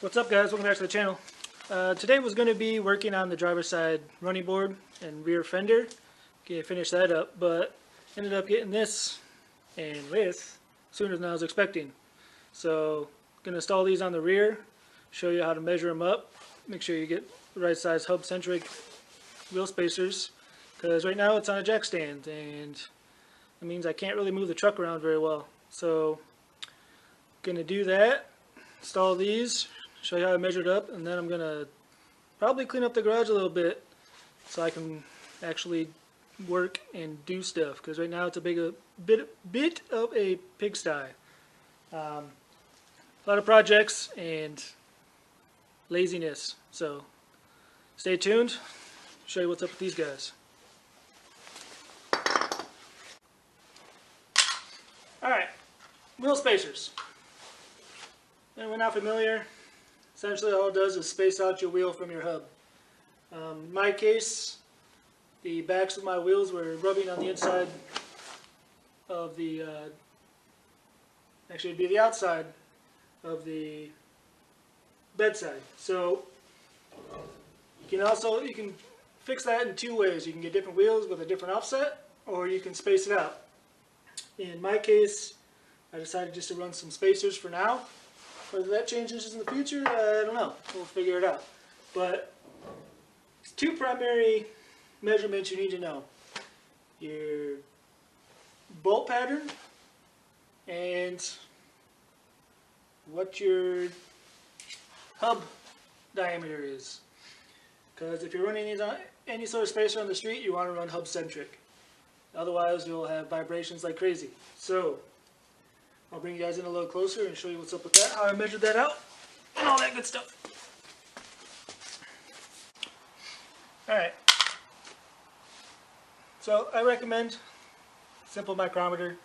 What's up, guys? Welcome back to the channel. Today was going to be working on the driver's side running board and rear fender. Okay, finish that up, but ended up getting this and this sooner than I was expecting. So, going to install these on the rear, show you how to measure them up, make sure you get the right size hub-centric wheel spacers, because right now it's on a jack stand, and that means I can't really move the truck around very well. So, going to do that, install these, show you how I measured up, and then I'm going to probably clean up the garage a little bit so I can actually work and do stuff, because right now it's a bit of a pigsty. A lot of projects and laziness, so stay tuned, show you what's up with these guys. Alright, wheel spacers. If we're not familiar, essentially all it does is space out your wheel from your hub. In my case, the backs of my wheels were rubbing on the inside of the, actually it'd be the outside of the bedside. So you can fix that in two ways. You can get different wheels with a different offset, or you can space it out. In my case, I decided just to run some spacers for now. Whether that changes in the future, I don't know. We'll figure it out. But two primary measurements you need to know: your bolt pattern and what your hub diameter is. Because if you're running any sort of spacer on the street, you want to run hub centric. Otherwise, you'll have vibrations like crazy. So I'll bring you guys in a little closer and show you what's up with that, how I measured that out, and all that good stuff. Alright, so I recommend simple micrometer.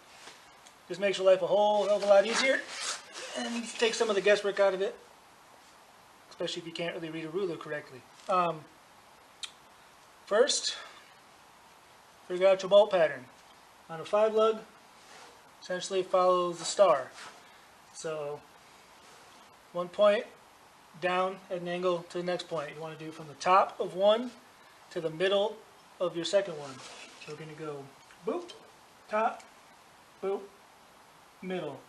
Just makes your life a whole hell of a lot easier and takes some of the guesswork out of it, especially if you can't really read a ruler correctly. First, figure out your bolt pattern. On a 5-lug, essentially follows the star. So one point down at an angle to the next point. You want to do from the top of one to the middle of your second one. So we're going to go boop, top, boop, middle,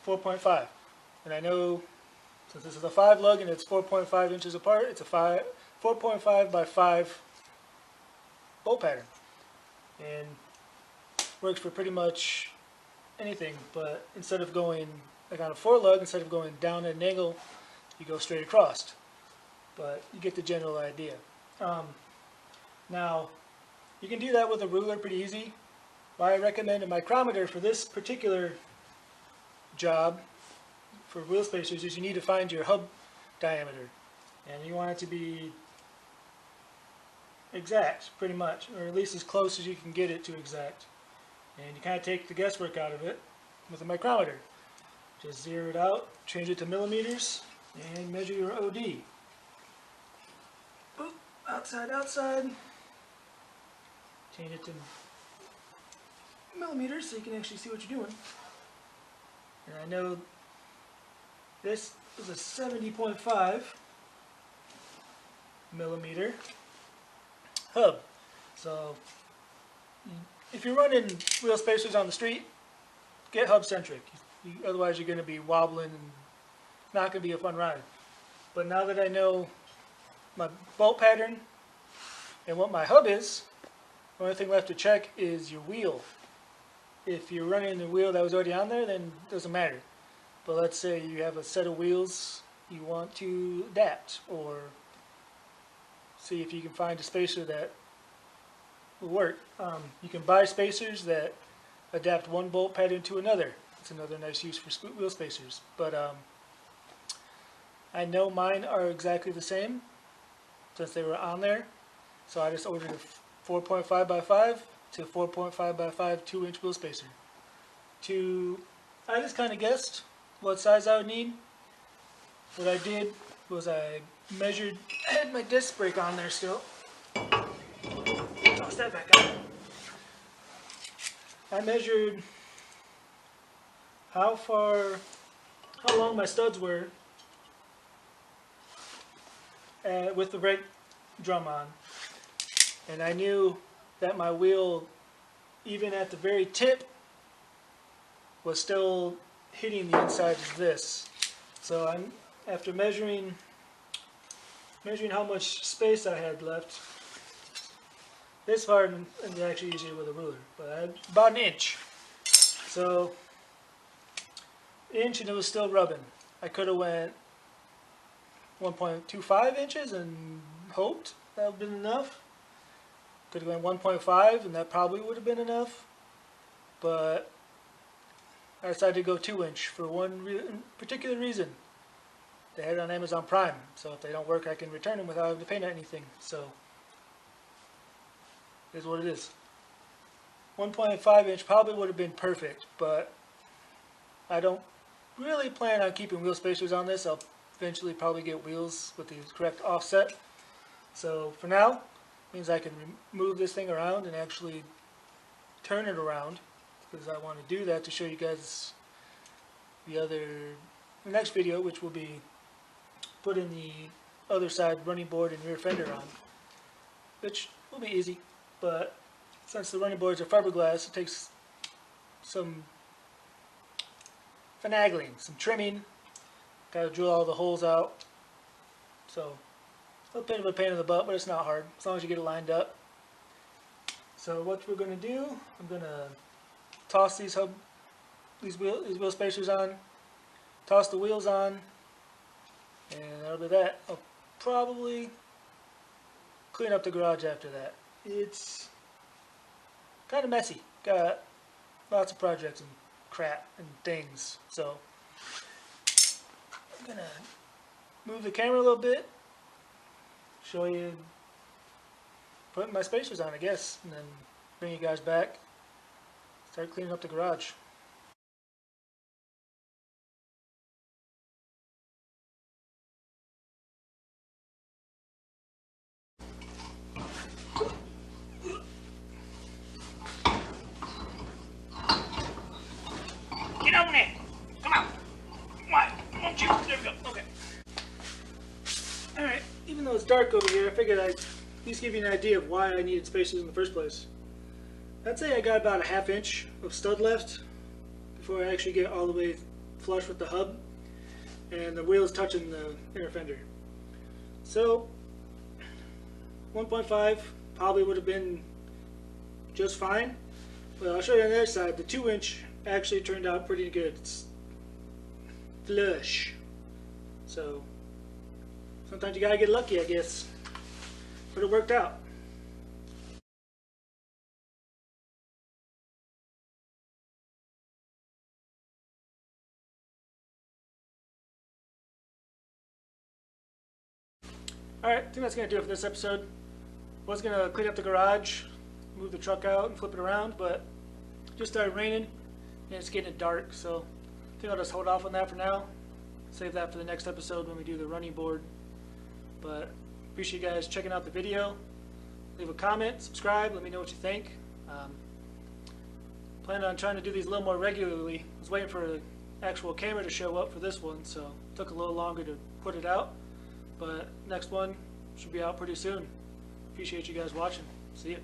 4.5. And I know since this is a 5-lug and it's 4.5 inches apart, it's a 4.5 by 5 bolt pattern. And works for pretty much anything, but instead of going like on a 4-lug, instead of going down at an angle, you go straight across. But you get the general idea. Now, you can do that with a ruler pretty easy. Why I recommend a micrometer for this particular job for wheel spacers is you need to find your hub diameter, and you want it to be exact, pretty much, or at least as close as you can get it to exact. And you kind of take the guesswork out of it with a micrometer. Just zero it out, change it to millimeters, and measure your OD. Boop, outside, outside. Change it to millimeters so you can actually see what you're doing. And I know this is a 70.5 millimeter hub. So if you're running wheel spacers on the street, get hub centric. Otherwise you're going to be wobbling and not going to be a fun ride. But now that I know my bolt pattern and what my hub is, the only thing left to check is your wheel. If you're running the wheel that was already on there, then it doesn't matter. But let's say you have a set of wheels you want to adapt, or see if you can find a spacer that will work. You can buy spacers that adapt one bolt pattern to another. It's another nice use for wheel spacers. But I know mine are exactly the same since they were on there. So I just ordered a 4.5 by 5 to 4.5 by 5 2-inch wheel spacer. I just kind of guessed what size I would need. What I did was I measured, I had my disc brake on there still. Toss that back out. I measured how long my studs were with the brake drum on, and I knew that my wheel, even at the very tip, was still hitting the inside of this. So after measuring how much space I had left, this far, and it's actually easier with a ruler, but I had about an inch. So, inch, and it was still rubbing. I could have went 1.25 inches and hoped that would have been enough. Could have went 1.5 and that probably would have been enough. But I decided to go 2-inch for one particular reason. They had it on Amazon Prime, so if they don't work I can return them without having to paint anything. So, it is what it is. 1.5 inch probably would have been perfect, but I don't really plan on keeping wheel spacers on this. I'll eventually probably get wheels with the correct offset. So for now, it means I can move this thing around and actually turn it around, because I want to do that to show you guys the next video, which will be putting the other side running board and rear fender on, which will be easy. But since the running boards are fiberglass, it takes some finagling, some trimming. Got to drill all the holes out. So, a little bit of a pain in the butt, but it's not hard as long as you get it lined up. So what we're going to do, I'm going to toss these wheel spacers on, toss the wheels on, and that'll be that. I'll probably clean up the garage after that. It's kind of messy. Got lots of projects and crap and things. So I'm gonna move the camera a little bit, show you putting my spacers on, I guess, and then bring you guys back, start cleaning up the garage. Get on there! Come on! Why? Won't you? There we go. Okay. Alright, even though it's dark over here, I figured I'd at least give you an idea of why I needed spacers in the first place. I'd say I got about a ½ inch of stud left before I actually get all the way flush with the hub, and the wheel's touching the inner fender. So 1.5 probably would have been just fine. Well, I'll show you on the other side. The 2-inch actually turned out pretty good. It's flush. So sometimes you gotta get lucky, I guess. But it worked out. Alright, I think that's going to do it for this episode. Was going to clean up the garage, move the truck out and flip it around, but it just started raining and it's getting dark, so I think I'll just hold off on that for now. Save that for the next episode when we do the running board. But appreciate you guys checking out the video. Leave a comment, subscribe, let me know what you think. Plan on trying to do these a little more regularly. I was waiting for an actual camera to show up for this one, so it took a little longer to put it out. But next one should be out pretty soon. Appreciate you guys watching. See ya.